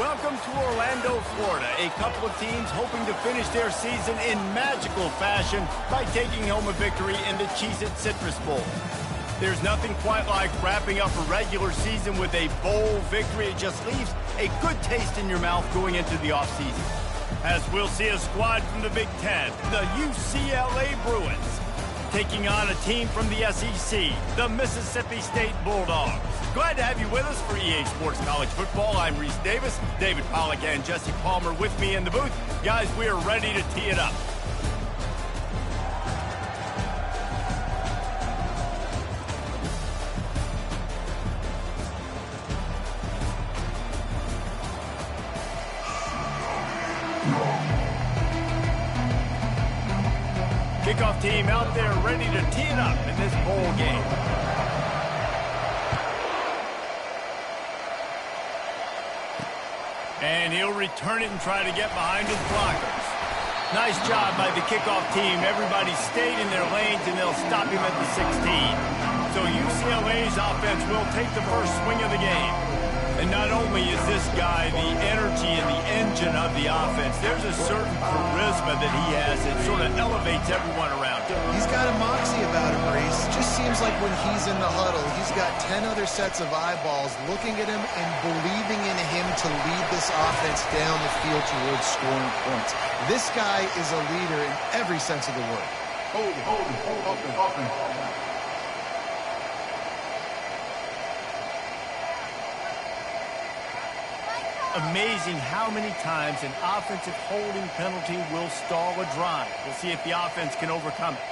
Welcome to Orlando, Florida. A couple of teams hoping to finish their season in magical fashion by taking home a victory in the Cheez-It Citrus Bowl. There's nothing quite like wrapping up a regular season with a bowl victory. It just leaves a good taste in your mouth going into the offseason. As we'll see a squad from the Big Ten, the UCLA Bruins, taking on a team from the SEC, the Mississippi State Bulldogs. Glad to have you with us for EA Sports College Football. I'm Reese Davis, David Pollack and Jesse Palmer with me in the booth. Guys, we are ready to tee it up. Kickoff team out there ready to tee it up in this bowl game. And he'll return it and try to get behind his blockers. Nice job by the kickoff team. Everybody stayed in their lanes, and they'll stop him at the 16. So UCLA's offense will take the first swing of the game. And not only is this guy the energy and the engine of the offense, there's a certain charisma that he has that sort of elevates everyone around him. He's got a moxie about him, Reese. Just seems like when he's in the huddle, he's got 10 other sets of eyeballs looking at him and believing in him to lead this offense down the field towards scoring points. This guy is a leader in every sense of the word. Hold it. Amazing how many times an offensive holding penalty will stall a drive. We'll see if the offense can overcome it.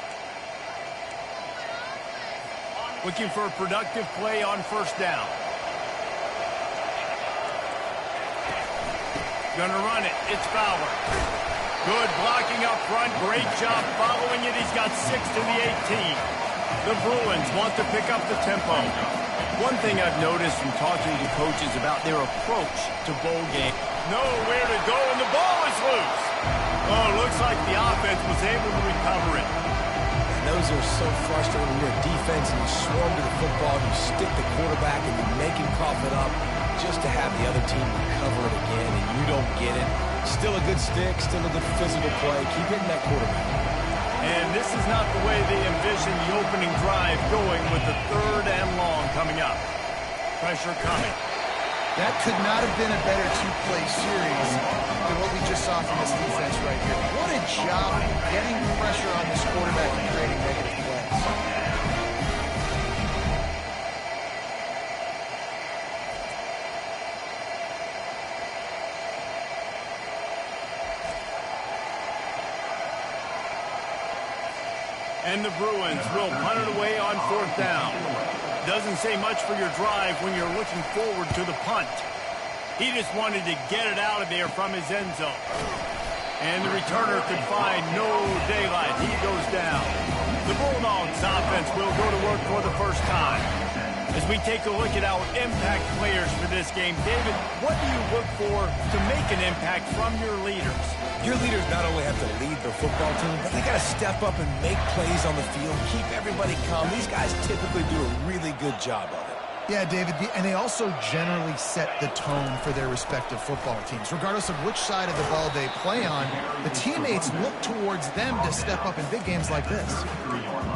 Looking for a productive play on first down. Gonna run it. It's Fowler. Good blocking up front. Great job following it. He's got 6 to the 18. The Bruins want to pick up the tempo. One thing I've noticed from talking to coaches about their approach to bowl game. Nowhere to go, and the ball is loose. Oh, looks like the offense was able to recover it. And those are so frustrating when you're a defense and you swarm to the football, you stick the quarterback and you make him cough it up just to have the other team recover it again, and you don't get it. Still a good stick, still a good physical play. Keep hitting that quarterback. And this is not the way they envisioned the opening drive going with the 3rd and long coming up. Pressure coming. That could not have been a better two-play series than what we just saw from this defense right here. What a job getting pressure on this quarterback and creating negative plays. And the Bruins will punt it away on 4th down. Doesn't say much for your drive when you're looking forward to the punt. He just wanted to get it out of there from his end zone. And the returner could find no daylight. He goes down. The Bulldogs offense will go to work for the first time. As we take a look at our impact players for this game, David, what do you look for to make an impact from your leaders? Your leaders not only have to lead their football team, but they got to step up and make plays on the field, keep everybody calm. These guys typically do a really good job of it. Yeah, David, and they also generally set the tone for their respective football teams. Regardless of which side of the ball they play on, the teammates look towards them to step up in big games like this.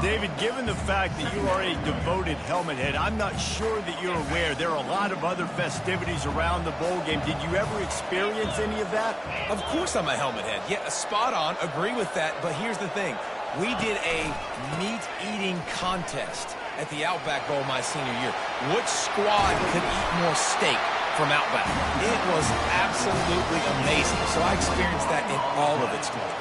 David, given the fact that you are a devoted helmet head, I'm not sure that you're aware there are a lot of other festivities around the bowl game. Did you ever experience any of that? Of course I'm a helmet head. Yeah, spot on. Agree with that. But here's the thing. We did a meat-eating contest at the Outback Bowl my senior year. Which squad could eat more steak from Outback? It was absolutely amazing. So I experienced that in all of its glory.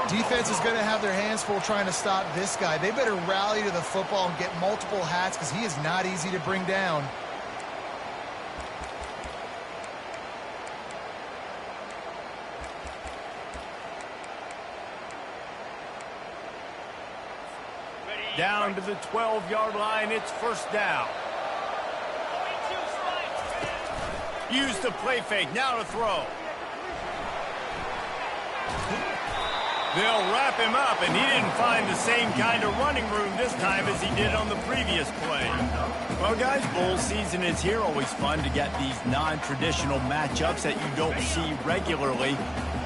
Defense is going to have their hands full trying to stop this guy. They better rally to the football and get multiple hats because he is not easy to bring down. Down to the 12-yard line, it's first down. Use the play fake, now to throw. They'll wrap him up, and he didn't find the same kind of running room this time as he did on the previous play. Well, guys, bowl season is here. Always fun to get these non-traditional matchups that you don't see regularly.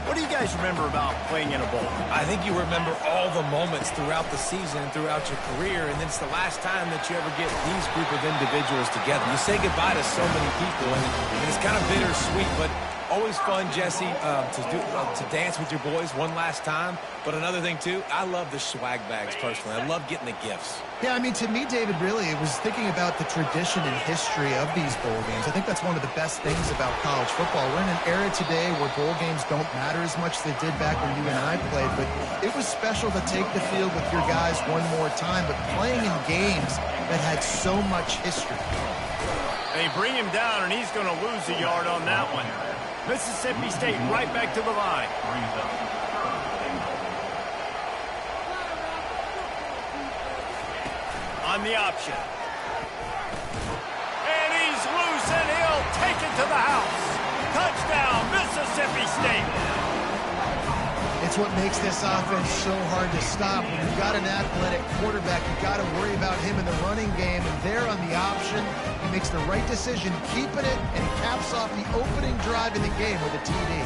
What do you guys remember about playing in a bowl? I think you remember all the moments throughout the season and throughout your career, and it's the last time that you ever get these group of individuals together. You say goodbye to so many people, and it's kind of bittersweet, but always fun, Jesse, to dance with your boys one last time. But another thing, too, I love the swag bags, personally. I love getting the gifts. Yeah, I mean, to me, David, really, it was thinking about the tradition and history of these bowl games. I think that's one of the best things about college football. We're in an era today where bowl games don't matter as much as they did back when you and I played, but it was special to take the field with your guys one more time, but playing in games that had so much history. They bring him down, and he's going to lose a yard on that one. Mississippi State right back to the line. On the option. And he's loose, and he'll take it to the house. Touchdown, Mississippi State. It's what makes this offense so hard to stop. When you've got an athletic quarterback, you've got to worry about him in the running game, and there on the option, he makes the right decision, keeping it, and he caps off the opening drive in the game with a TD.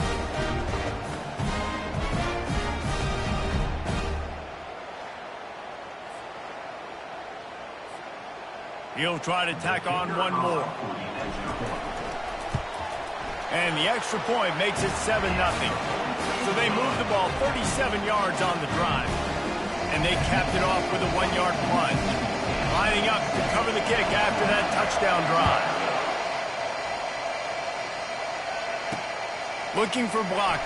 He'll try to tack on one more. And the extra point makes it 7-0. So they move the ball 37 yards on the drive. And they capped it off with a 1-yard plunge. Lining up to cover the kick after that touchdown drive. Looking for blockers.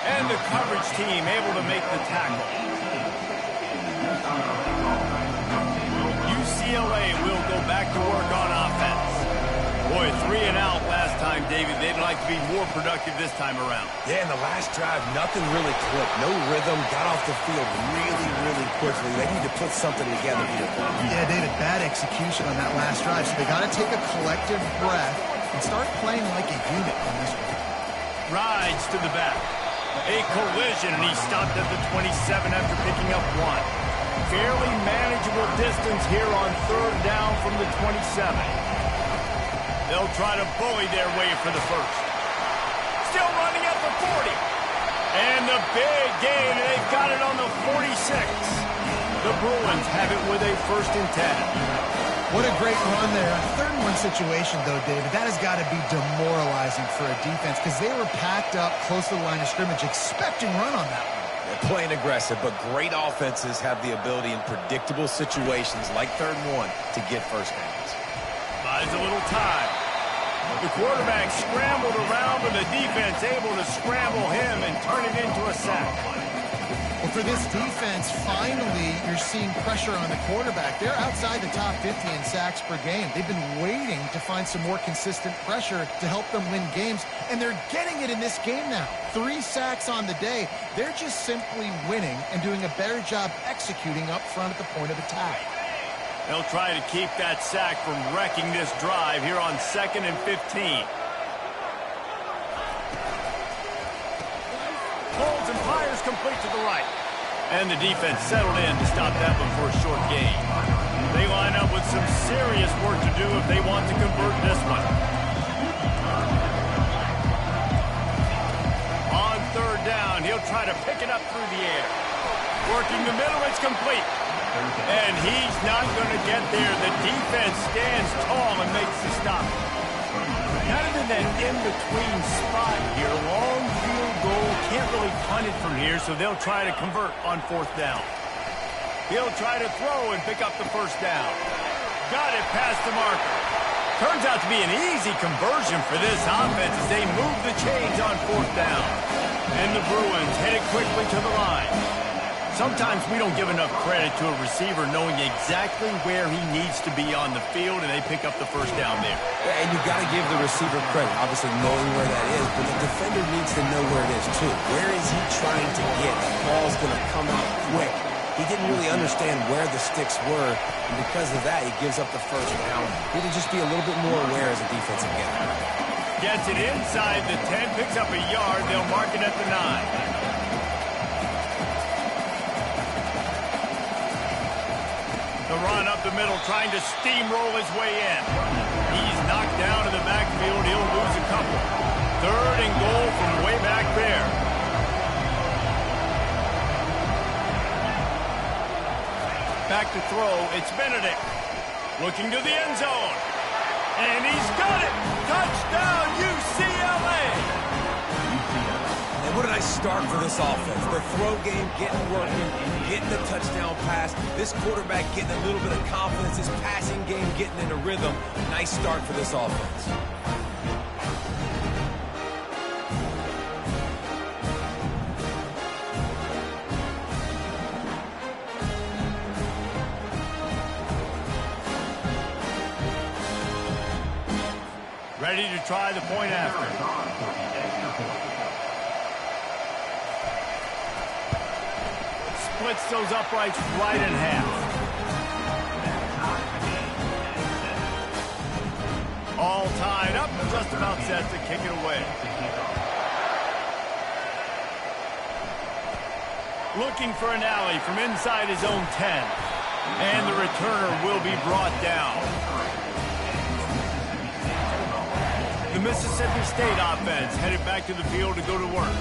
And the coverage team able to make the tackle. UCLA will go back to work on offense. Boy, 3 and out last time, David. They'd like to be more productive this time around. Yeah, in the last drive, nothing really clicked. No rhythm, got off the field really quickly. They need to put something together here. Yeah, David, bad execution on that last drive. So they got to take a collective breath and start playing like a unit on this one. Rides to the back. A collision, and he stopped at the 27 after picking up 1. Fairly manageable distance here on 3rd down from the 27. They'll try to bully their way for the first. Still running at the 40. And the big gain, and they've got it on the 46. The Bruins have it with a 1st and 10. What a great run there. A 3rd-and-1 situation, though, David. That has got to be demoralizing for a defense because they were packed up close to the line of scrimmage, expecting run on that one. They're playing aggressive, but great offenses have the ability in predictable situations like 3rd and 1 to get first downs. Buys a little time. The quarterback scrambled around, but the defense able to scramble him and turn it into a sack. Well, for this defense, finally, you're seeing pressure on the quarterback. They're outside the top 50 in sacks per game. They've been waiting to find some more consistent pressure to help them win games, and they're getting it in this game now. 3 sacks on the day. They're just simply winning and doing a better job executing up front at the point of attack. They'll try to keep that sack from wrecking this drive here on 2nd and 15. Holds and fires complete to the right. And the defense settled in to stop that one for a short gain. They line up with some serious work to do if they want to convert this one. On 3rd down, he'll try to pick it up through the air. Working the middle, it's complete. And he's not going to get there. The defense stands tall and makes the stop. Kind of in that in-between spot here. Long field goal. Can't really punt it from here, so they'll try to convert on 4th down. He'll try to throw and pick up the 1st down. Got it past the marker. Turns out to be an easy conversion for this offense as they move the chains on 4th down. And the Bruins headed quickly to the line. Sometimes we don't give enough credit to a receiver knowing exactly where he needs to be on the field, and they pick up the 1st down there. And you've got to give the receiver credit, obviously knowing where that is, but the defender needs to know where it is too. Where is he trying to get? The ball's going to come out quick. He didn't really understand where the sticks were, and because of that, he gives up the 1st down. Need to just be a little bit more aware as a defensive guy. Gets it inside the 10, picks up a yard. They'll mark it at the 9. The run up the middle, trying to steamroll his way in. He's knocked down in the backfield. He'll lose a couple. 3rd and goal from way back there. Back to throw. It's Benedict. Looking to the end zone. And he's got it! Touchdown, UCLA! And what a nice start for this offense. The throw game getting working, getting the touchdown pass. This quarterback getting a little bit of confidence. His passing game getting in a rhythm. Nice start for this offense. Ready to try the point after. Splits those uprights right in half. All tied up, just about set to kick it away. Looking for an alley from inside his own 10. And the returner will be brought down. The Mississippi State offense headed back to the field to go to work.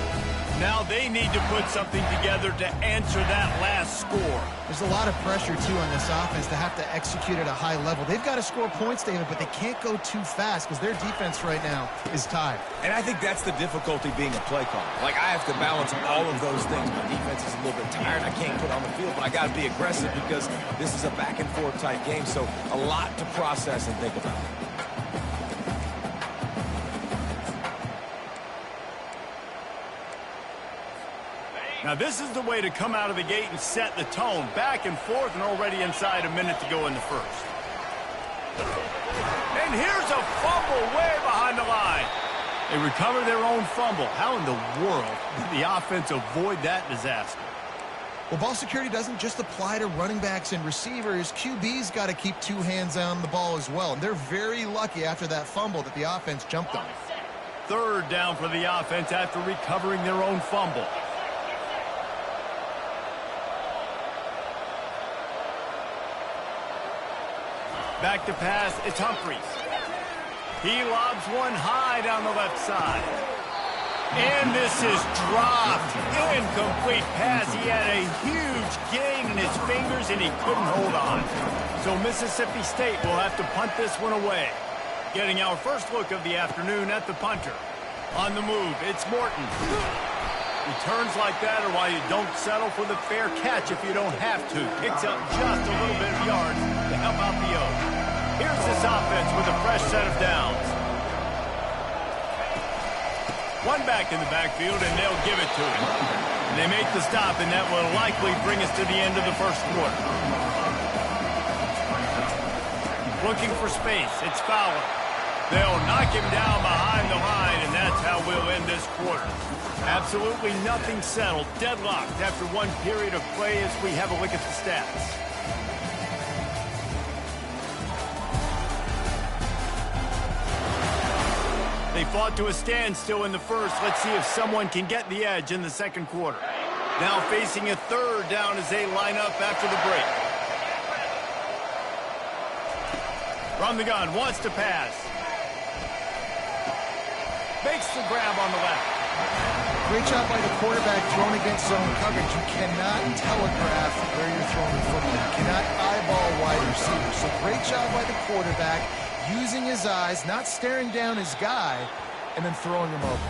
Now they need to put something together to answer that last score. There's a lot of pressure, too, on this offense to have to execute at a high level. They've got to score points, David, but they can't go too fast because their defense right now is tied. And I think that's the difficulty being a play caller. Like, I have to balance all of those things. My defense is a little bit tired. I can't put on the field, but I got to be aggressive because this is a back-and-forth type game, so a lot to process and think about. Now this is the way to come out of the gate and set the tone. Back and forth and already inside a minute to go in the first. And here's a fumble way behind the line. They recover their own fumble. How in the world did the offense avoid that disaster? Well, ball security doesn't just apply to running backs and receivers. QB's got to keep 2 hands on the ball as well. And they're very lucky after that fumble that the offense jumped on. 3rd down for the offense after recovering their own fumble. Back to pass, it's Humphries. He lobs one high down the left side. And this is dropped. Incomplete pass. He had a huge gain in his fingers and he couldn't hold on. So Mississippi State will have to punt this one away. Getting our first look of the afternoon at the punter. On the move, it's Morton. Returns like that are why you don't settle for the fair catch if you don't have to. Picks up just a little bit of yards to help out the O. Here's this offense with a fresh set of downs. One back in the backfield, and they'll give it to him. They make the stop, and that will likely bring us to the end of the first quarter. Looking for space, it's Fowler. They'll knock him down behind the line, and that's how we'll end this quarter. Absolutely nothing settled, deadlocked after one period of play as we have a look at the stats. They fought to a standstill in the first. Let's see if someone can get the edge in the second quarter. Now facing a 3rd down as they line up after the break. From the gun, wants to pass. Makes the grab on the left. Great job by the quarterback throwing against zone coverage. You cannot telegraph where you're throwing the football. You cannot eyeball wide receivers. So great job by the quarterback using his eyes, not staring down his guy, and then throwing him over.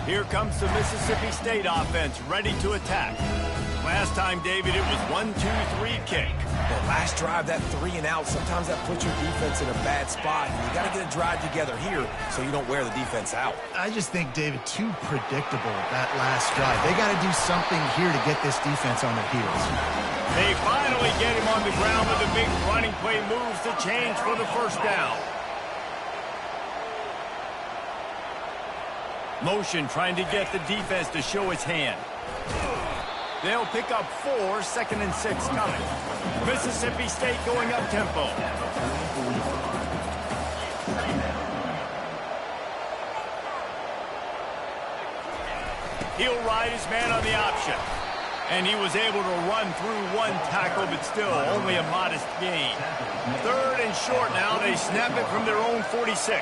Here comes the Mississippi State offense, ready to attack. Last time, David, it was 1-2-3 kick. Well, last drive, that 3 and out, sometimes that puts your defense in a bad spot. And you got to get a drive together here so you don't wear the defense out. I just think, David, too predictable that last drive. They got to do something here to get this defense on their heels. They finally get him on the ground with a big running play moves to change for the first down. Motion trying to get the defense to show its hand. They'll pick up 4, 2nd and 6 coming. Mississippi State going up tempo. He'll ride his man on the option. And he was able to run through 1 tackle, but still only a modest gain. 3rd and short now. They snap it from their own 46.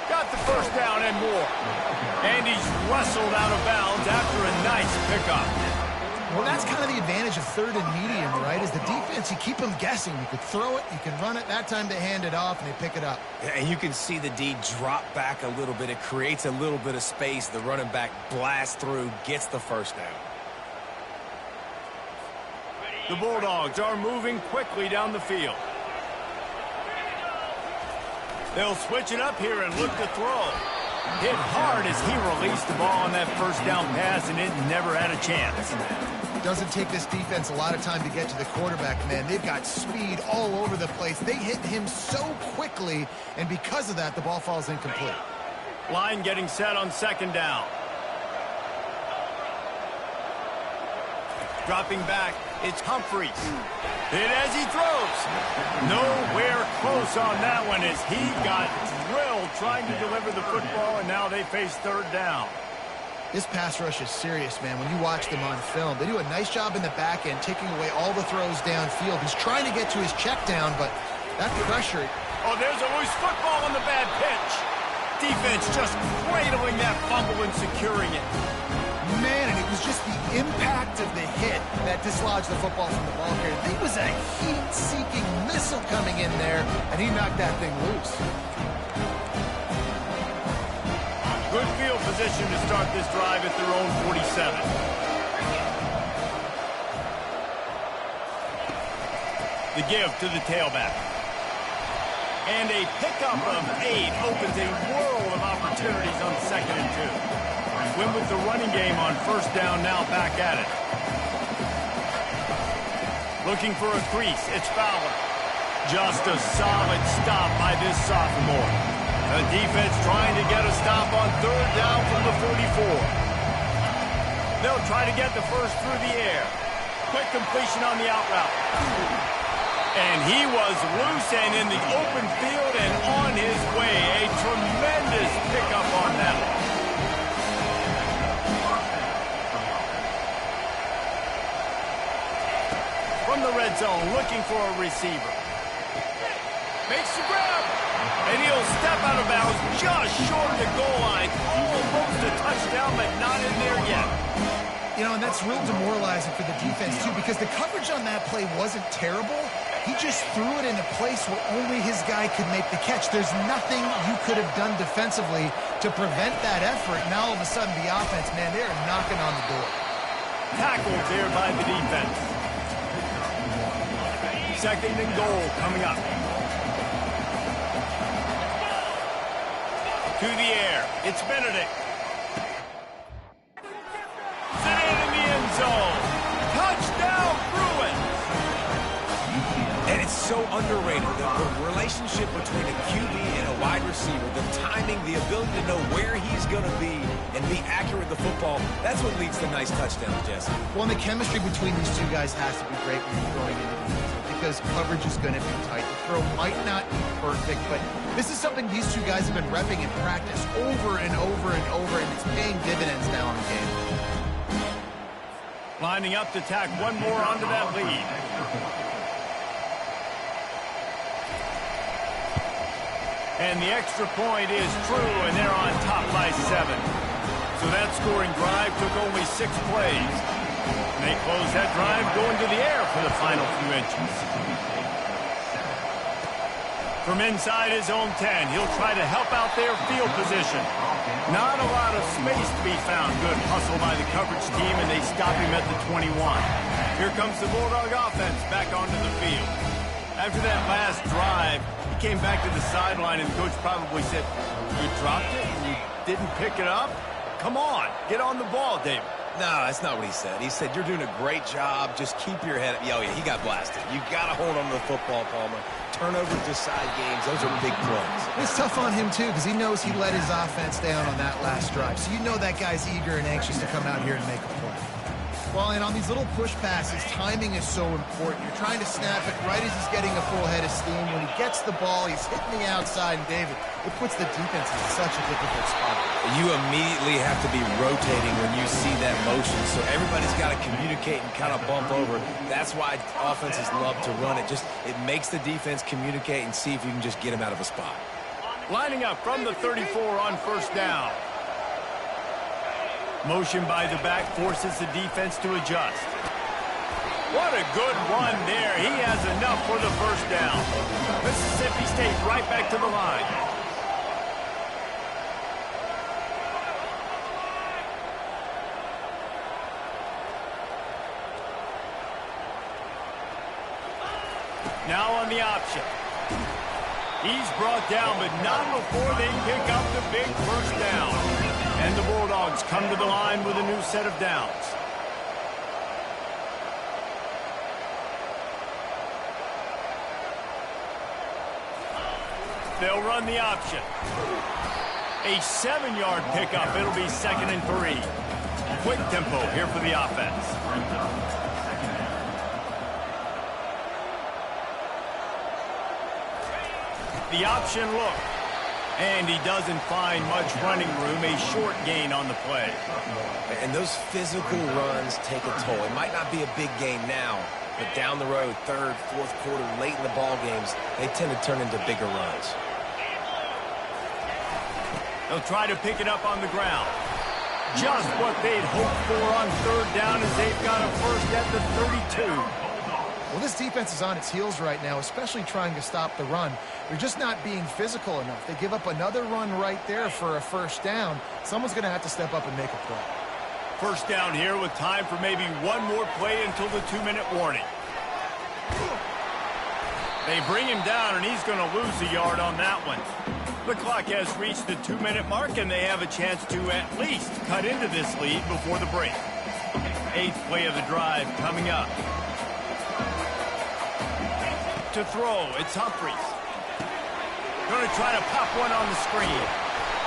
Got the first down and more. And he's wrestled out of bounds after a nice pickup. Well, that's kind of the advantage of 3rd and medium, right? Is the defense, you keep them guessing. You could throw it, you can run it. That time they hand it off and they pick it up. And you can see the D drop back a little bit. It creates a little bit of space. The running back blasts through, gets the first down. The Bulldogs are moving quickly down the field. They'll switch it up here and look to throw. Hit hard as he released the ball on that first down pass, and it never had a chance. Doesn't take this defense a lot of time to get to the quarterback, man. They've got speed all over the place. They hit him so quickly, and because of that, the ball falls incomplete. Line getting set on 2nd down. Dropping back, it's Humphries. Hit as he throws. Nowhere close on that one as he got drilled trying to deliver the football, and now they face 3rd down. This pass rush is serious, man. When you watch them on film, they do a nice job in the back end, taking away all the throws downfield. He's trying to get to his check down, but that pressure... Oh, there's a loose football on the bad pitch. Defense just cradling that fumble and securing it. Man, and it was just the impact of the hit that dislodged the football from the ball carrier. There was a heat-seeking missile coming in there, and he knocked that thing loose. Good field position to start this drive at their own 47. The give to the tailback. And a pickup of 8 opens a world of opportunities on 2nd and 2. Win with the running game on 1st down, now back at it. Looking for a crease, it's Fowler. Just a solid stop by this sophomore. The defense trying to get a stop on 3rd down from the 44. They'll try to get the first through the air. Quick completion on the out route. And he was loose and in the open field and on his way. A tremendous pickup on that one. From the red zone, looking for a receiver. Makes the grab. And he'll step out of bounds just short of the goal line. Almost a touchdown, but not in there yet. You know, and that's real demoralizing for the defense, too, because the coverage on that play wasn't terrible. He just threw it in a place where only his guy could make the catch. There's nothing you could have done defensively to prevent that effort. Now, all of a sudden, the offense, man, they're knocking on the door. Tackled there by the defense. 2nd and goal coming up. To the air. It's Benedict. Set it in the end zone. Touchdown, Bruins. And it's so underrated, the relationship between a QB and a wide receiver, the timing, the ability to know where he's going to be and be accurate with the football, that's what leads to nice touchdowns, Jesse. Well, and the chemistry between these two guys has to be great when you're going into the season, because coverage is going to be tight. The throw might not be perfect, but this is something these two guys have been repping in practice over and over and over, and it's paying dividends now in the game. Lining up to tack one more onto that lead. And the extra point is true, and they're on top by 7. So that scoring drive took only 6 plays. And they close that drive going to the air for the final few inches. From inside his own 10, he'll try to help out their field position. Not a lot of space to be found. Good hustle by the coverage team, and they stop him at the 21. Here comes the Bulldog offense back onto the field. After that last drive, he came back to the sideline, and the coach probably said, "You dropped it and you didn't pick it up? Come on, get on the ball, David." No, that's not what he said. He said, "You're doing a great job. Just keep your head up." Oh, yeah, he got blasted. You got to hold on to the football, Palmer. Turnovers decide games. Those are big plays. It's tough on him, too, because he knows he let his offense down on that last drive. So you know that guy's eager and anxious to come out here and make a play. Well, and on these little push passes, timing is so important. You're trying to snap it right as he's getting a full head of steam. When he gets the ball, he's hitting the outside, and David, it puts the defense in such a difficult spot. You immediately have to be rotating when you see that motion, so everybody's got to communicate and kind of bump over. That's why offenses love to run it. It makes the defense communicate and see if you can just get him out of a spot. Lining up from the 34 on first down. Motion by the back forces the defense to adjust. What a good run there. He has enough for the first down. Mississippi State right back to the line. Now on the option. He's brought down, but not before they pick up the big first down. And the Bulldogs come to the line with a new set of downs. They'll run the option. A 7-yard pickup. It'll be 2nd and 3. Quick tempo here for the offense. The option look. And he doesn't find much running room. A short gain on the play. And those physical runs take a toll. It might not be a big gain now, but down the road, 3rd, 4th quarter, late in the ball games, they tend to turn into bigger runs. They'll try to pick it up on the ground. Just what they'd hoped for on 3rd down as they've got a first at the 32. Well, this defense is on its heels right now, especially trying to stop the run. They're just not being physical enough. They give up another run right there for a first down. Someone's going to have to step up and make a play. First down here with time for maybe one more play until the 2-minute warning. They bring him down, and he's going to lose a yard on that one. The clock has reached the 2-minute mark, and they have a chance to at least cut into this lead before the break. 8th play of the drive coming up. To throw, it's Humphries. Going to try to pop one on the screen.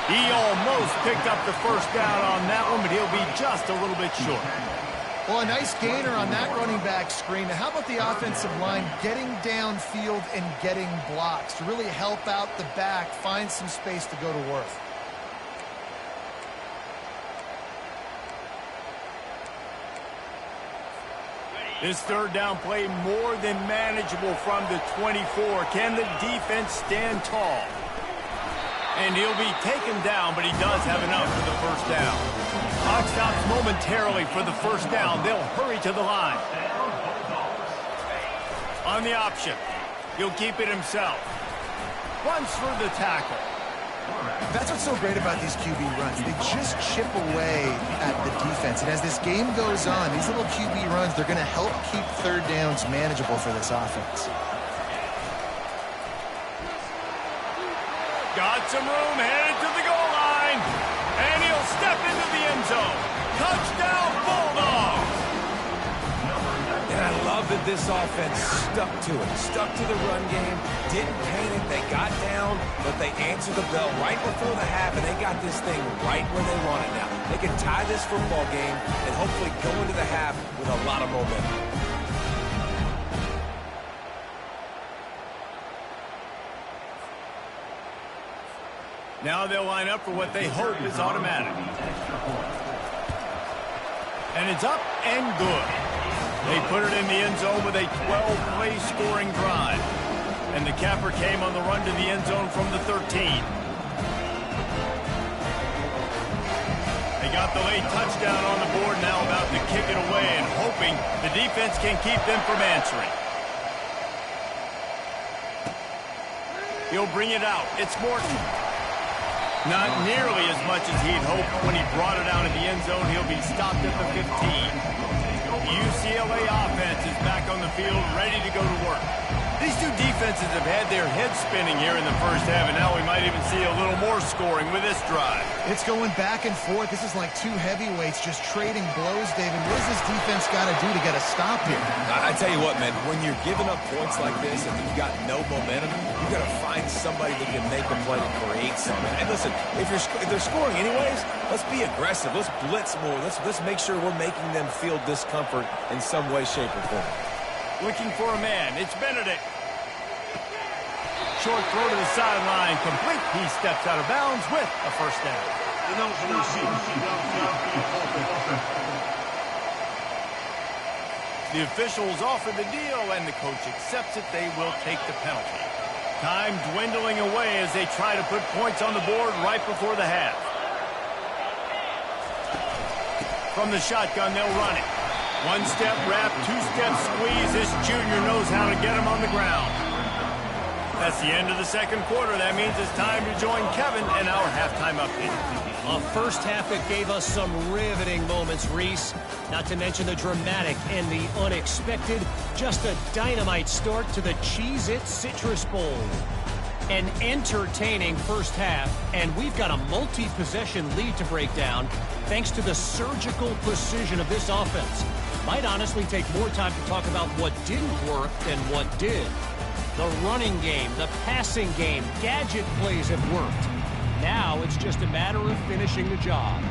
He almost picked up the first down on that one, but he'll be just a little bit short. Well, a nice gainer on that running back screen. Now, how about the offensive line getting downfield and getting blocks to really help out the back, find some space to go to Worth? This 3rd down play more than manageable from the 24. Can the defense stand tall? And he'll be taken down, but he does have enough for the first down. Clock stops momentarily for the first down. They'll hurry to the line. On the option, he'll keep it himself. Runs through the tackle. That's what's so great about these QB runs. They just chip away at the defense. And as this game goes on, these little QB runs, they're going to help keep 3rd downs manageable for this offense. Got some room, headed to the goal line. And he'll step into the end zone. Touchdown, Bulldogs! And I love that this offense stuck to it. Stuck to the run game. Didn't panic. They got down, but they answered the bell right before the half, and they got this thing right where they want it now. They can tie this football game and hopefully go into the half with a lot of momentum. Now they'll line up for what they hope is automatic. And it's up and good. They put it in the end zone with a 12-play scoring drive. And the capper came on the run to the end zone from the 13. They got the late touchdown on the board, now about to kick it away and hoping the defense can keep them from answering. He'll bring it out. It's Morton. Not nearly as much as he'd hoped when he brought it out of the end zone. He'll be stopped at the 15. The UCLA offense is back on the field, ready to go to work. These two defenses have had their heads spinning here in the first half, and now we might even see a little more scoring with this drive. It's going back and forth. This is like two heavyweights just trading blows, David. What does this defense got to do to get a stop here? I tell you what, man, when you're giving up points like this and you've got no momentum, you've got to find somebody that can make a play to create something. And listen, if they're scoring anyways, let's be aggressive. Let's blitz more. Let's make sure we're making them feel discomfort in some way, shape, or form. Looking for a man. It's Benedict. Short throw to the sideline. Complete. He steps out of bounds with a first down. The officials offer the deal, and the coach accepts it. They will take the penalty. Time dwindling away as they try to put points on the board right before the half. From the shotgun, they'll run it. One-step wrap, two-step squeeze. This junior knows how to get him on the ground. That's the end of the second quarter. That means it's time to join Kevin in our halftime update. A first half that gave us some riveting moments, Reese. Not to mention the dramatic and the unexpected. Just a dynamite start to the Cheez-It Citrus Bowl. An entertaining first half, and we've got a multi-possession lead to break down thanks to the surgical precision of this offense. Might honestly take more time to talk about what didn't work than what did. The running game, the passing game, gadget plays have worked. Now it's just a matter of finishing the job.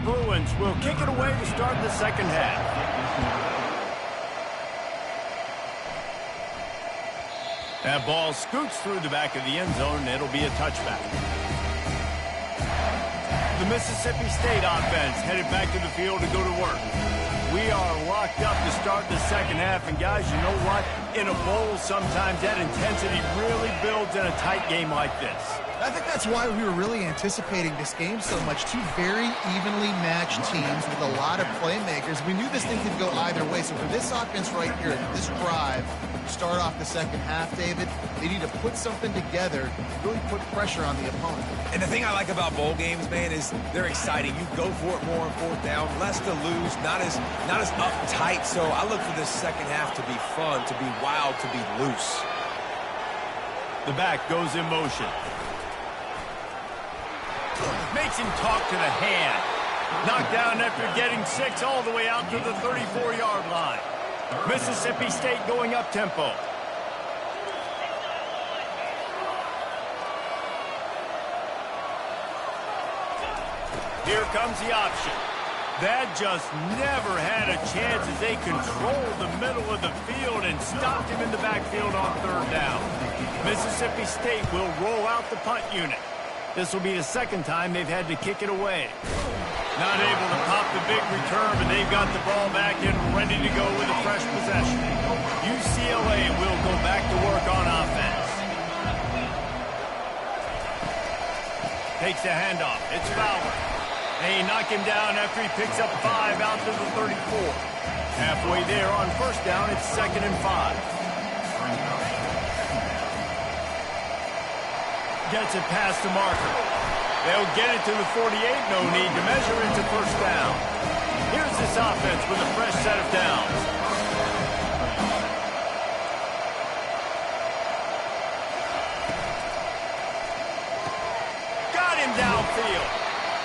Bruins will kick it away to start the second half. That ball scoots through the back of the end zone, and it'll be a touchback. The Mississippi State offense headed back to the field to go to work. We are locked up to start the second half, and guys, you know what? In a bowl, sometimes that intensity really builds in a tight game like this. I think that's why we were really anticipating this game so much. Two very evenly matched teams with a lot of playmakers. We knew this thing could go either way. So for this offense right here, this drive, start off the second half, David, they need to put something together, really put pressure on the opponent. And the thing I like about bowl games, man, is they're exciting. You go for it more on fourth down, less to lose, not as uptight. So I look for this second half to be fun, to be wild, to be loose. The back goes in motion. Makes him talk to the hand. Knocked down after getting 6 all the way out to the 34-yard line. Mississippi State going up tempo. Here comes the option. That just never had a chance as they controlled the middle of the field and stopped him in the backfield on third down. Mississippi State will roll out the punt unit. This will be the second time they've had to kick it away. Not able to pop the big return, but they've got the ball back and ready to go with a fresh possession. UCLA will go back to work on offense. Takes the handoff. It's Fowler. They knock him down after he picks up 5 out to the 34. Halfway there on first down, it's 2nd and 5. Gets it past the marker. They'll get it to the 48. No need to measure it to first down. Here's this offense with a fresh set of downs. Got him downfield.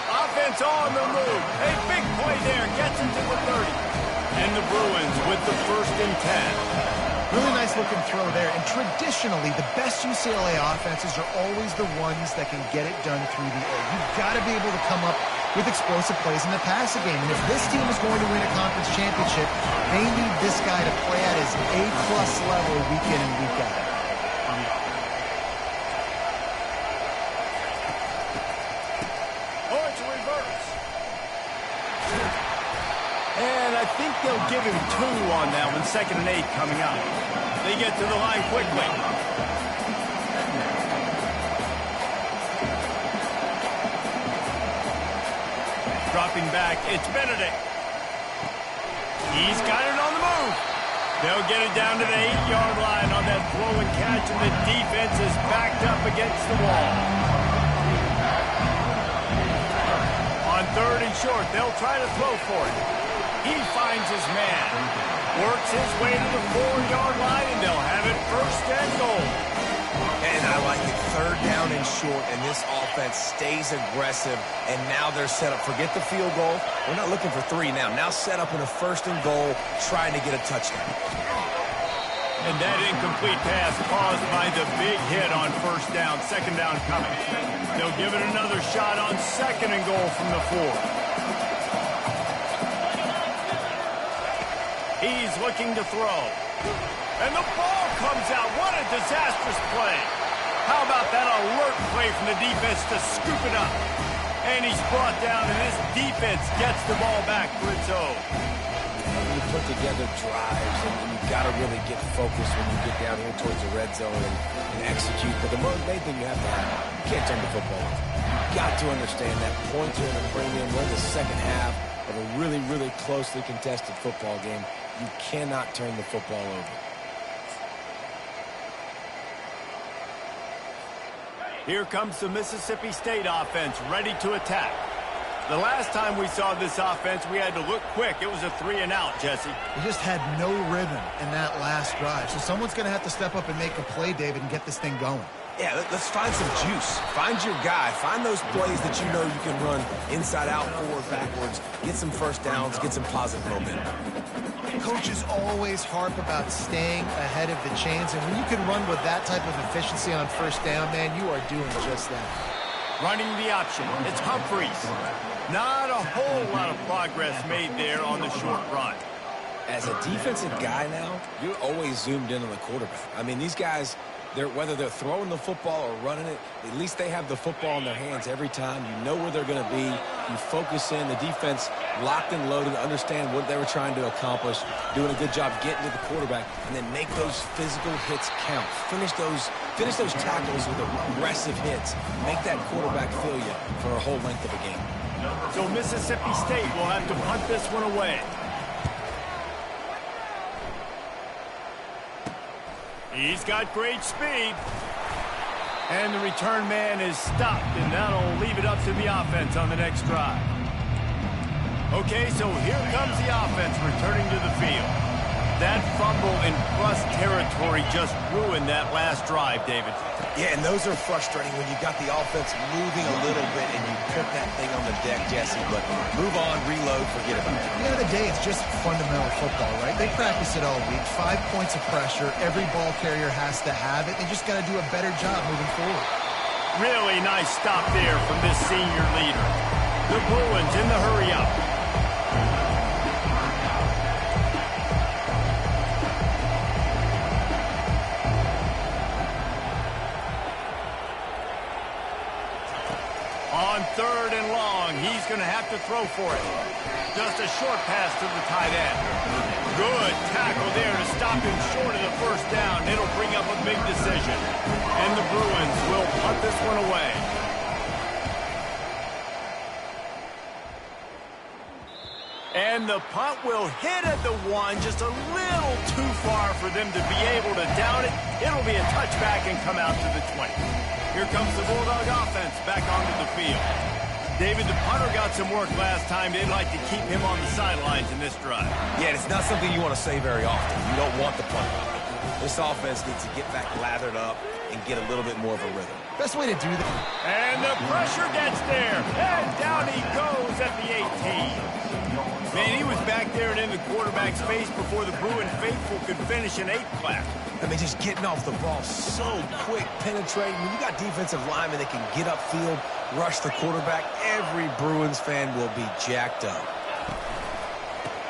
Offense on the move. A big play there. Gets him to the 30. And the Bruins with the 1st and 10. Really nice looking throw there. And traditionally, the best UCLA offenses are always the ones that can get it done through the air. You've got to be able to come up with explosive plays in the passing game. And if this team is going to win a conference championship, they need this guy to play at his A-plus level week in and week out. Oh, it's a reverse. And I think they'll give him 2 on that one. 2nd and 8 coming up. They get to the line quickly. Dropping back, it's Benedict. He's got it on the move. They'll get it down to the 8-yard line on that throw and catch, and the defense is backed up against the wall. On 3rd and short, they'll try to throw for it. He finds his man, works his way to the 4-yard line, and they'll have it 1st and goal. And I like it. 3rd down and short, and this offense stays aggressive, and now they're set up. Forget the field goal. We're not looking for 3 now. Now set up in a 1st and goal, trying to get a touchdown. And that incomplete pass caused by the big hit on 1st down. 2nd down coming. They'll give it another shot on 2nd and goal from the 4. He's looking to throw. And the ball comes out. What a disastrous play. How about that alert play from the defense to scoop it up? And he's brought down, and this defense gets the ball back for its own. You put together drives, and you've got to really get focused when you get down here towards the red zone and execute. But the main thing you have to have, you can't turn the football over. You've got to understand that points are in a premium. We're in the second half of a really, really closely contested football game. You cannot turn the football over. Here comes the Mississippi State offense ready to attack. The last time we saw this offense, we had to look quick. It was a 3-and-out, Jesse. They just had no rhythm in that last drive. So someone's going to have to step up and make a play, David, and get this thing going. Yeah, let's find some juice. Find your guy. Find those plays that you know you can run inside out, forward, backwards. Get some 1st downs. Get some positive momentum. Coaches always harp about staying ahead of the chains, and when you can run with that type of efficiency on 1st down, man, you are doing just that. Running the option. It's Humphreys. Not a whole lot of progress made there on the short run. As a defensive guy now, you're always zoomed in on the quarterback. I mean, these guys, whether they're throwing the football or running it, at least they have the football in their hands every time. You know where they're going to be. You focus in. The defense locked and loaded, understand what they were trying to accomplish, doing a good job getting to the quarterback, and then make those physical hits count. Finish those tackles with aggressive hits. Make that quarterback feel you for a whole length of a game. So Mississippi State will have to punt this one away. He's got great speed. And the return man is stopped, and that'll leave it up to the offense on the next drive. Okay, so here comes the offense returning to the field. That fumble in plus territory just ruined that last drive, David. Yeah, and those are frustrating when you got the offense moving a little bit and you put that thing on the deck, Jesse. But move on, reload, forget about it. At the end of the day, it's just fundamental football, right? They practice it all week. 5 points of pressure. Every ball carrier has to have it. They just got to do a better job moving forward. Really nice stop there from this senior leader. The Bruins in the hurry-up. On 3rd and long, he's going to have to throw for it. Just a short pass to the tight end. Good tackle there to stop him short of the first down. It'll bring up a big decision. And the Bruins will punt this one away. And the punt will hit at the 1, just a little too far for them to be able to down it. It'll be a touchback and come out to the 20. Here comes the Bulldog offense back onto the field. David, the punter got some work last time. They'd like to keep him on the sidelines in this drive. Yeah, it's not something you want to say very often. You don't want the punter. This offense needs to get back lathered up and get a little bit more of a rhythm. Best way to do that. And the pressure gets there. And down he goes at the 18. Man, he was back there and in the quarterback's face before the Bruin faithful could finish an 8 clap. I mean, just getting off the ball so quick, penetrating. When you got defensive linemen that can get upfield, rush the quarterback, every Bruins fan will be jacked up.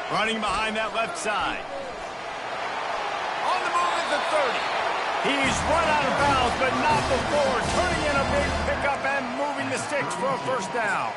Running behind that left side. On the move at the 30. He's run out of bounds, but not before. Turning in a big pickup and moving the sticks for a first down.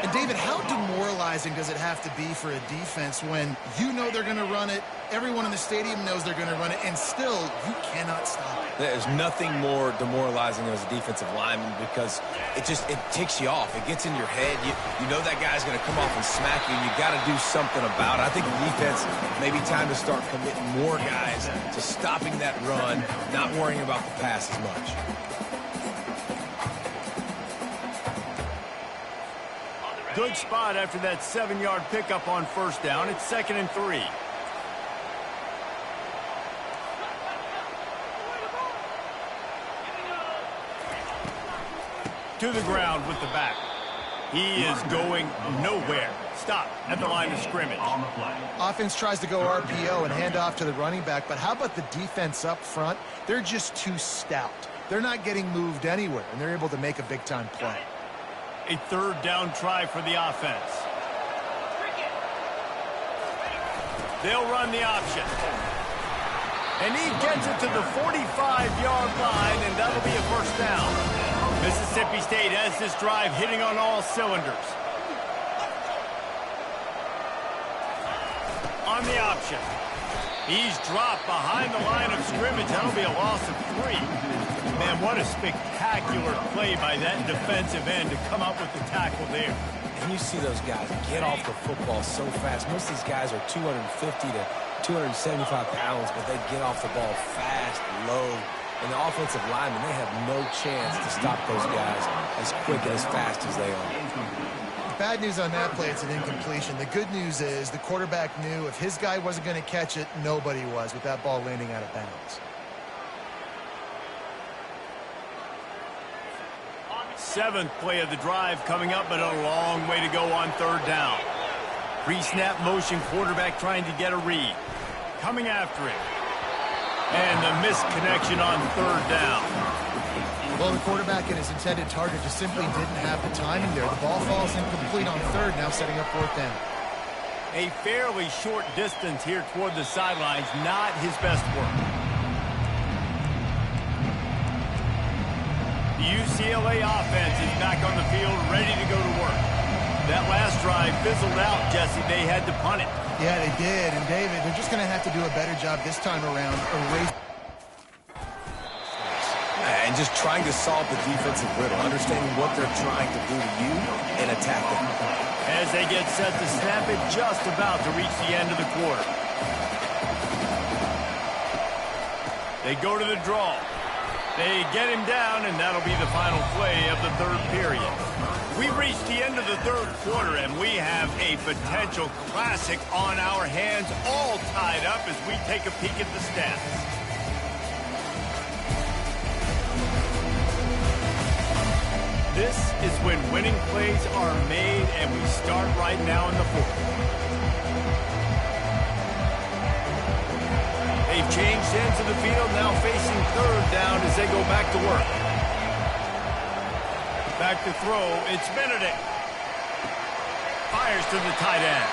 And David, how demoralizing does it have to be for a defense when you know they're going to run it, everyone in the stadium knows they're going to run it, and still you cannot stop it? There's nothing more demoralizing as a defensive lineman because it ticks you off. It gets in your head. You know that guy's going to come off and smack you, and you got to do something about it. I think the defense maybe time to start committing more guys to stopping that run, not worrying about the pass as much. Good spot after that 7-yard pickup on first down. It's 2nd and 3. To the ground with the back. He is going nowhere. Stop at the line of scrimmage. Offense tries to go RPO and hand off to the running back, but how about the defense up front? They're just too stout. They're not getting moved anywhere, and they're able to make a big-time play. A 3rd down try for the offense. They'll run the option. And he gets it to the 45-yard line, and that'll be a first down. Mississippi State has this drive hitting on all cylinders. On the option. He's dropped behind the line of scrimmage. That'll be a loss of 3. Man, what a spectacular play by that defensive end to come up with the tackle there. And you see those guys get off the football so fast. Most of these guys are 250 to 275 pounds, but they get off the ball fast, low. And the offensive linemen, they have no chance to stop those guys as quick and as fast as they are. Bad news on that play, it's an incompletion. The good news is the quarterback knew if his guy wasn't going to catch it, nobody was with that ball landing out of bounds. 7th play of the drive coming up, but a long way to go on 3rd down. Pre-snap motion quarterback trying to get a read. Coming after it. And the missed connection on third down. Well, the quarterback and his intended target just simply didn't have the timing there. The ball falls incomplete on third, now setting up fourth down. A fairly short distance here toward the sidelines, not his best work. The UCLA offense is back on the field, ready to go to work. That last drive fizzled out, Jesse. They had to punt it. Yeah, they did. And, David, they're just going to have to do a better job this time around. And just trying to solve the defensive riddle, understanding what they're trying to do to you and attack them. As they get set to snap it, just about to reach the end of the quarter. They go to the draw. They get him down, and that'll be the final play of the third period. We've reached the end of the third quarter, and we have a potential classic on our hands, all tied up as we take a peek at the stats. This is when winning plays are made, and we start right now in the fourth. They've changed ends of the field, now facing third down as they go back to work. Back to throw, it's Benedict. Fires to the tight end.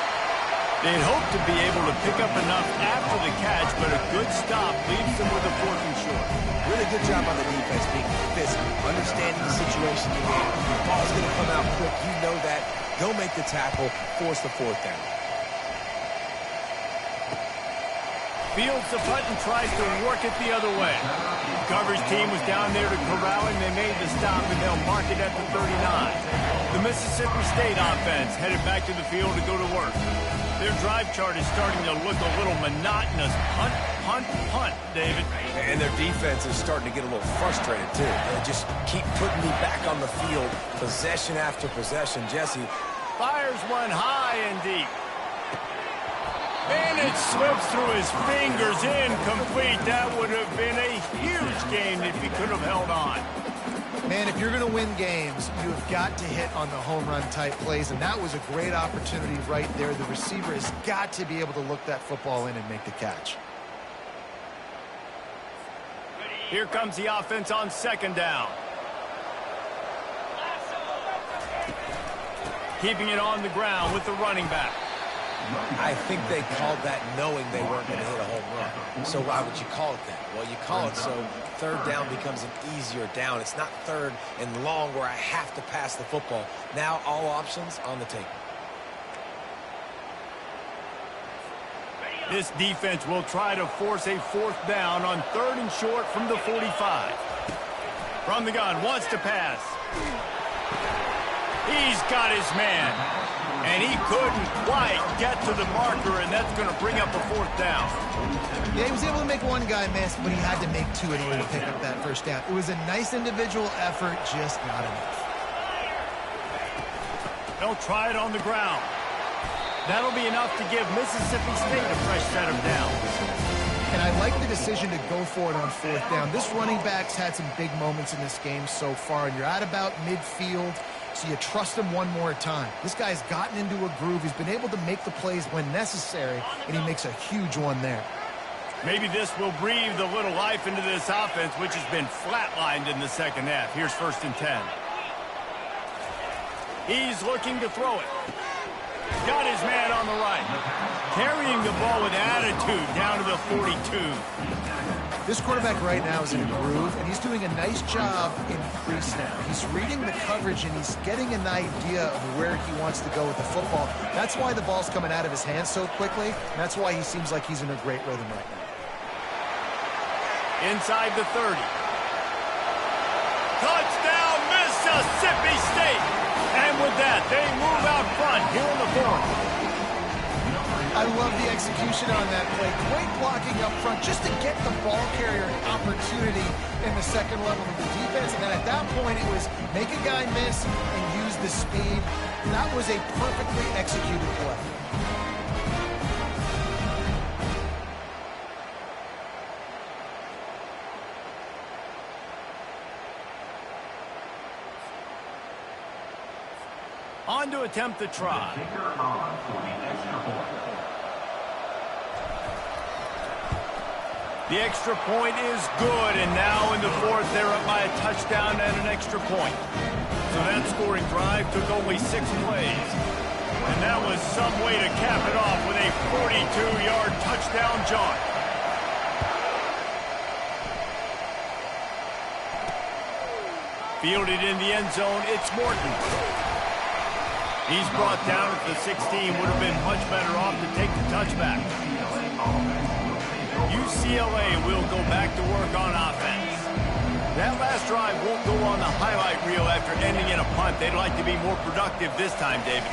They'd hope to be able to pick up enough after the catch, but a good stop leaves them with a fourth and short. Really good job on the defense being physical, understanding the situation you're in. The ball's going to come out quick. You know that. Go make the tackle, force the fourth down. Fields the punt and tries to work it the other way. Coverage team was down there to corral him. They made the stop, and they'll mark it at the 39. The Mississippi State offense headed back to the field to go to work. Their drive chart is starting to look a little monotonous. Punt, punt, punt, David. And their defense is starting to get a little frustrated, too. They just keep putting me back on the field, possession after possession. Jesse fires one high and deep. And it slips through his fingers, incomplete. That would have been a huge game if he could have held on. Man, if you're going to win games, you have got to hit on the home run type plays, and that was a great opportunity right there. The receiver has got to be able to look that football in and make the catch. Here comes the offense on second down. Keeping it on the ground with the running back. I think they called that knowing they weren't going to hit a home run. So why would you call it that? Well, you call it so third down becomes an easier down. It's not third and long where I have to pass the football. Now all options on the table. This defense will try to force a fourth down on third and short from the 45. From the gun, wants to pass. He's got his man. And he couldn't quite get to the marker, and that's going to bring up a fourth down. Yeah, he was able to make one guy miss, but he had to make two in order to pick up that first down. It was a nice individual effort, just not enough. They'll try it on the ground. That'll be enough to give Mississippi State a fresh set of downs. And I like the decision to go for it on fourth down. This running back's had some big moments in this game so far, and you're at about midfield, so you trust him one more time. This guy's gotten into a groove. He's been able to make the plays when necessary, and he makes a huge one there. Maybe this will breathe a little life into this offense, which has been flatlined in the second half. Here's 1st and 10. He's looking to throw it. Got his man on the right. Carrying the ball with attitude down to the 42. This quarterback right now is in a groove, and he's doing a nice job in pre-snap. He's reading the coverage, and he's getting an idea of where he wants to go with the football. That's why the ball's coming out of his hands so quickly, and that's why he seems like he's in a great rhythm right now. Inside the 30. Touchdown, Mississippi State! And with that, they move out front here in the fourth. I love the execution on that play. Great blocking up front just to get the ball carrier an opportunity in the second level of the defense. And then at that point, it was make a guy miss and use the speed. That was a perfectly executed play. On to attempt the try. The extra point is good, and now in the fourth, they're up by a touchdown and an extra point. So that scoring drive took only 6 plays. And that was some way to cap it off with a 42-yard touchdown jaunt. Fielded in the end zone, it's Morton. He's brought down at the 16, would have been much better off to take the touchback. UCLA will go back to work on offense. That last drive won't go on the highlight reel after ending in a punt. They'd like to be more productive this time, David.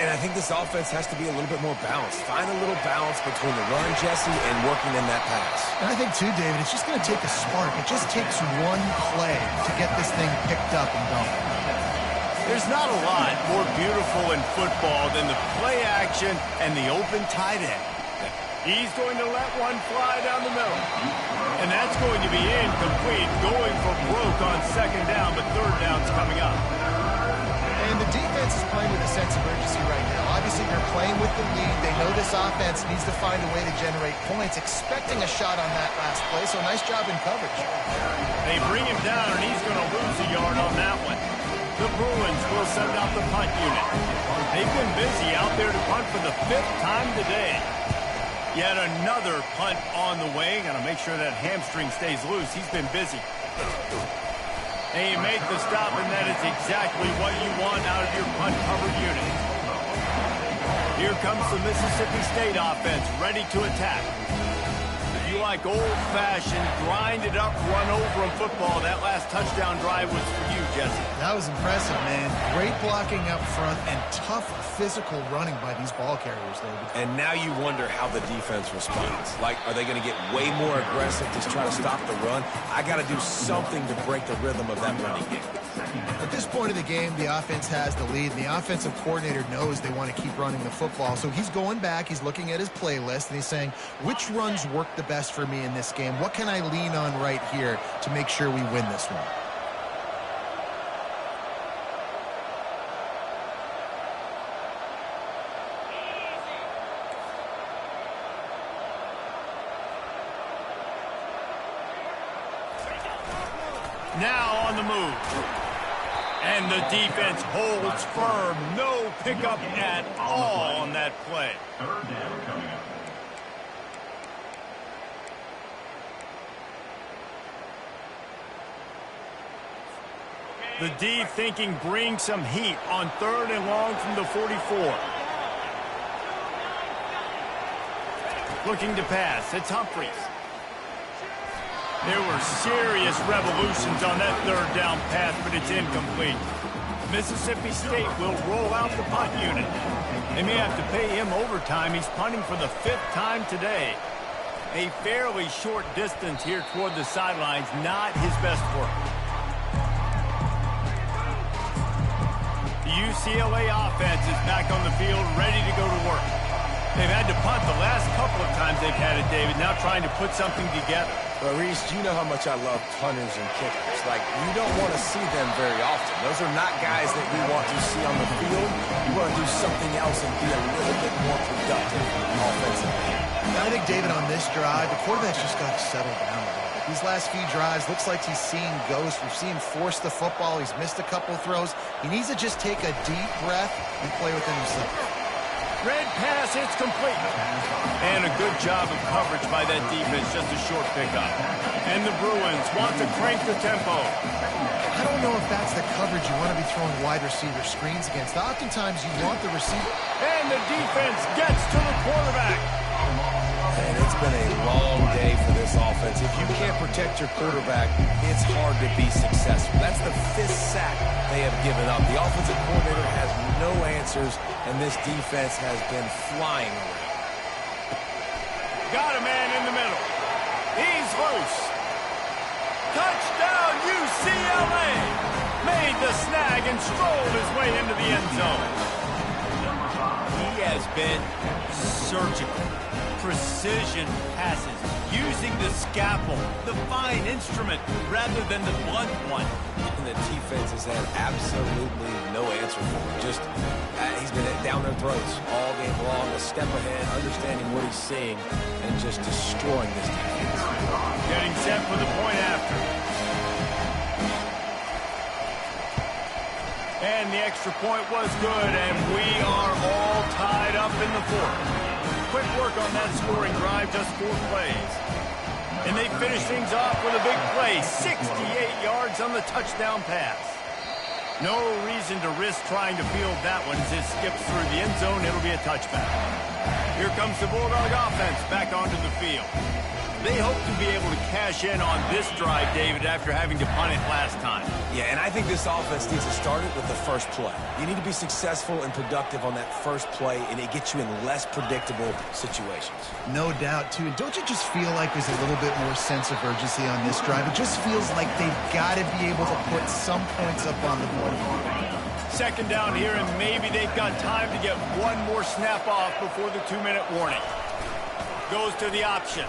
And I think this offense has to be a little bit more balanced. Find a little balance between the run, Jesse, and working in that pass. And I think, too, David, it's just going to take a spark. It just takes one play to get this thing picked up and going. There's not a lot more beautiful in football than the play action and the open tight end. He's going to let one fly down the middle. And that's going to be incomplete, going for broke on second down, but third down's coming up. And the defense is playing with a sense of urgency right now. Obviously, they're playing with the lead. They know this offense needs to find a way to generate points, expecting a shot on that last play, so nice job in coverage. They bring him down, and he's going to lose a yard on that one. The Bruins will send out the punt unit. They've been busy out there to punt for the 5th time today. Yet another punt on the way. Got to make sure that hamstring stays loose. He's been busy. They make the stop, and that is exactly what you want out of your punt cover unit. Here comes the Mississippi State offense, ready to attack. If you like old-fashioned, grind-it-up, run-over-'em football, that last touchdown drive was for you, Jesse. That was impressive, man. Great blocking up front and tough physical running by these ball carriers, David. And now you wonder how the defense responds. Like, are they going to get way more aggressive to try to stop the run? I got to do something to break the rhythm of that running game. At this point of the game, the offense has the lead, and the offensive coordinator knows they want to keep running the football. So he's going back, he's looking at his playlist, and he's saying, which runs work the best for me in this game? What can I lean on right here to make sure we win this one? Now on the move. And the defense holds firm. No pickup at all on that play. Third down coming up. The D thinking bring some heat on 3rd and long from the 44. Looking to pass. It's Humphries. There were serious revolutions on that 3rd down pass, but it's incomplete. Mississippi State will roll out the punt unit. They may have to pay him overtime. He's punting for the 5th time today. A fairly short distance here toward the sidelines, not his best work. The UCLA offense is back on the field, ready to go to work. They've had to punt the last couple of times they've had it, David, now trying to put something together. Well, Reese, you know how much I love punters and kickers. Like, you don't want to see them very often. Those are not guys that we want to see on the field. You want to do something else and be a little bit more productive offensively. I think, David, on this drive, the quarterback's just got to settle down a little bit. These last few drives, looks like he's seeing ghosts. We've seen him force the football. He's missed a couple of throws. He needs to just take a deep breath and play within himself. Red pass, it's complete. And a good job of coverage by that defense, just a short pickup. And the Bruins want to crank the tempo. I don't know if that's the coverage you want to be throwing wide receiver screens against. Oftentimes, you want the receiver. And the defense gets to the quarterback. And it's been a long day for this offense. If you can't protect your quarterback, it's hard to be successful. That's the 5th sack they have given up. The offensive coordinator has no answers, and this defense has been flying around. Got a man in the middle. He's loose. Touchdown, UCLA! Made the snag and strolled his way into the end zone. He has been surgical. Precision passes, using the scalpel, the fine instrument, rather than the blunt one. And the defense has had absolutely no answer for him. Just, he's been down their throats all game long, a step ahead, understanding what he's seeing, and just destroying this defense. Getting set for the point after. And the extra point was good, and we are all tied up in the fourth. Quick work on that scoring drive, just 4 plays. And they finish things off with a big play, 68 yards on the touchdown pass. No reason to risk trying to field that one as it skips through the end zone. It'll be a touchback. Here comes the Bulldog offense back onto the field. They hope to be able to cash in on this drive, David, after having to punt it last time. Yeah, and I think this offense needs to start it with the first play. You need to be successful and productive on that first play, and it gets you in less predictable situations. No doubt, too. And don't you just feel like there's a little bit more sense of urgency on this drive? It just feels like they've got to be able to put some points up on the board. Second down here, and maybe they've got time to get one more snap off before the 2-minute warning. Goes to the option.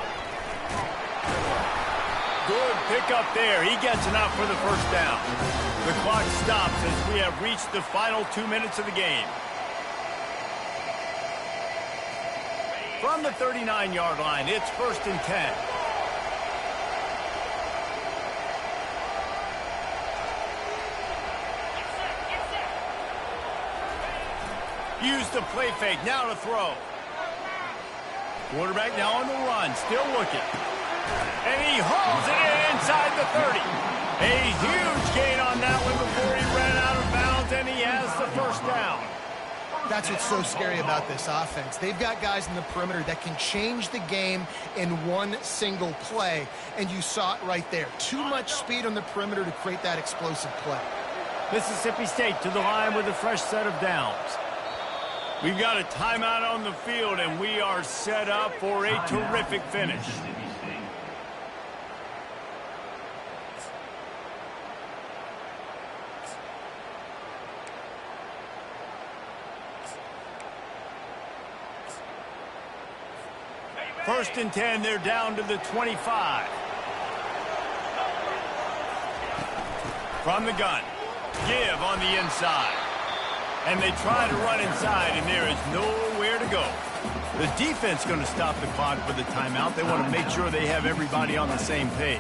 Good pickup there. He gets enough for the first down. The clock stops as we have reached the final 2 minutes of the game. From the 39-yard line, it's 1st and 10. Use the play fake. Now to throw. Quarterback now on the run. Still looking. And he hauls it in inside the 30. A huge gain on that one before he ran out of bounds, and he has the first down. That's what's so scary about this offense. They've got guys in the perimeter that can change the game in one single play, and you saw it right there. Too much speed on the perimeter to create that explosive play. Mississippi State to the line with a fresh set of downs. We've got a timeout on the field, and we are set up for a terrific finish. First and 10, they're down to the 25. From the gun, give on the inside. And they try to run inside, and there is nowhere to go. The defense going to stop the clock with the timeout. They want to make sure they have everybody on the same page.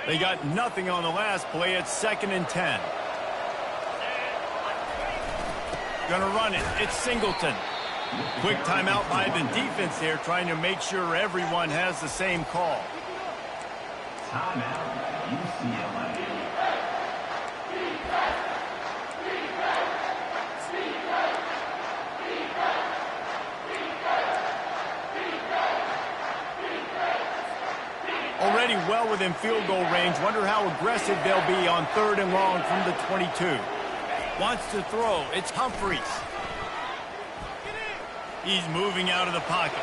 They got nothing on the last play. It's 2nd and 10. Gonna run it. It's Singleton. Quick timeout by the defense there, trying to make sure everyone has the same call. Timeout, UCLA. Already well within field goal range. Wonder how aggressive they'll be on 3rd and long from the 22. Wants to throw. It's Humphries. He's moving out of the pocket.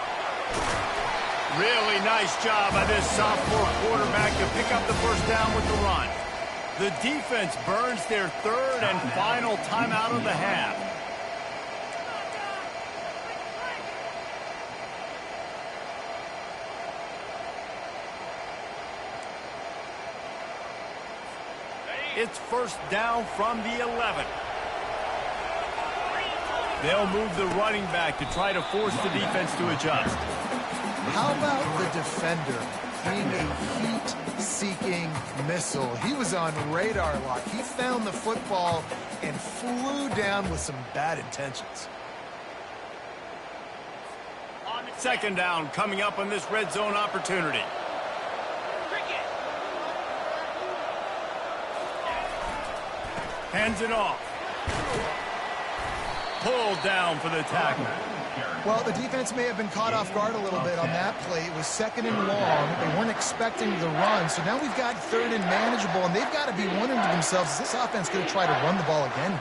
Really nice job by this sophomore quarterback to pick up the first down with the run. The defense burns their 3rd and final timeout of the half. It's first down from the 11. They'll move the running back to try to force the defense to adjust. How about the defender being a heat-seeking missile? He was on radar lock. He found the football and flew down with some bad intentions. Second down coming up on this red zone opportunity. Hands it off. Pulled down for the tackle. Well, the defense may have been caught off guard a little bit on that play. It was 2nd and long. They weren't expecting the run. So now we've got 3rd and manageable, and they've got to be wondering to themselves, is this offense going to try to run the ball again here?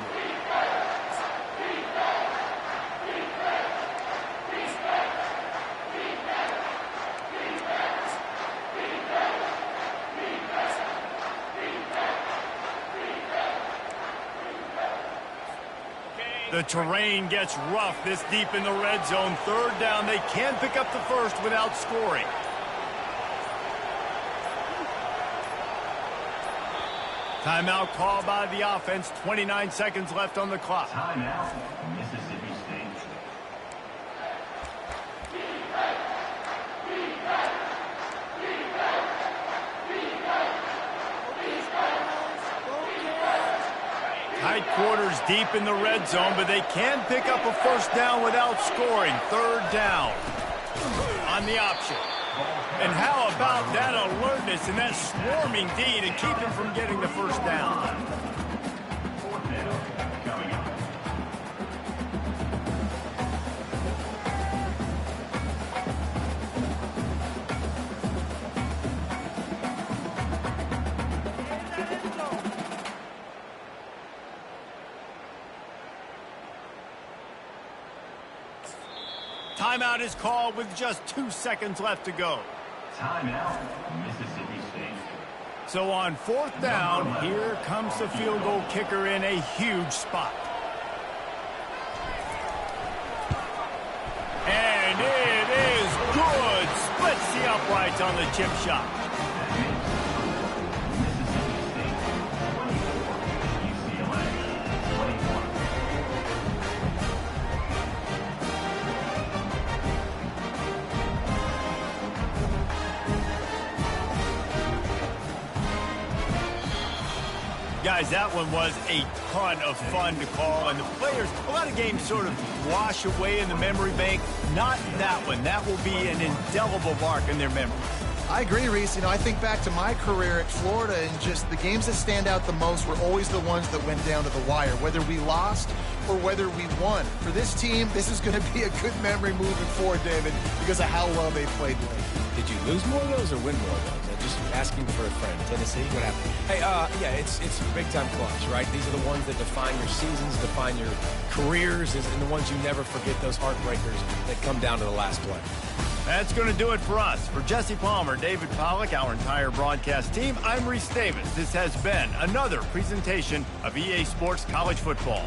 The terrain gets rough this deep in the red zone. Third down, they can pick up the first without scoring. Timeout called by the offense. 29 seconds left on the clock. Timeout, Mississippi State. Tight quarters deep in the red zone, but they can pick up a first down without scoring. Third down on the option. And how about that alertness and that swarming D to keep him from getting the first down? Fourth down coming up. Timeout is called with just 2 seconds left to go. Timeout, Mississippi State. So on fourth down, here comes the field goal kicker in a huge spot. And it is good. Splits the uprights on the chip shot. Mississippi State 24, UCLA 21. Guys, that one was a ton of fun to call, and the players, a lot of games sort of wash away in the memory bank. Not that one. That will be an indelible mark in their memory. I agree, Reese. I think back to my career at Florida, and just the games that stand out the most were always the ones that went down to the wire, whether we lost or whether we won. For this team, this is going to be a good memory moving forward, David, because of how well they played late. Did you lose more of those or win more of those? I'm just asking for a friend. Tennessee, what happened? Hey, yeah, it's big-time clutch, right? These are the ones that define your seasons, define your careers, and the ones you never forget, those heartbreakers that come down to the last play. That's going to do it for us. For Jesse Palmer, David Pollack, our entire broadcast team, I'm Reese Davis. This has been another presentation of EA Sports College Football.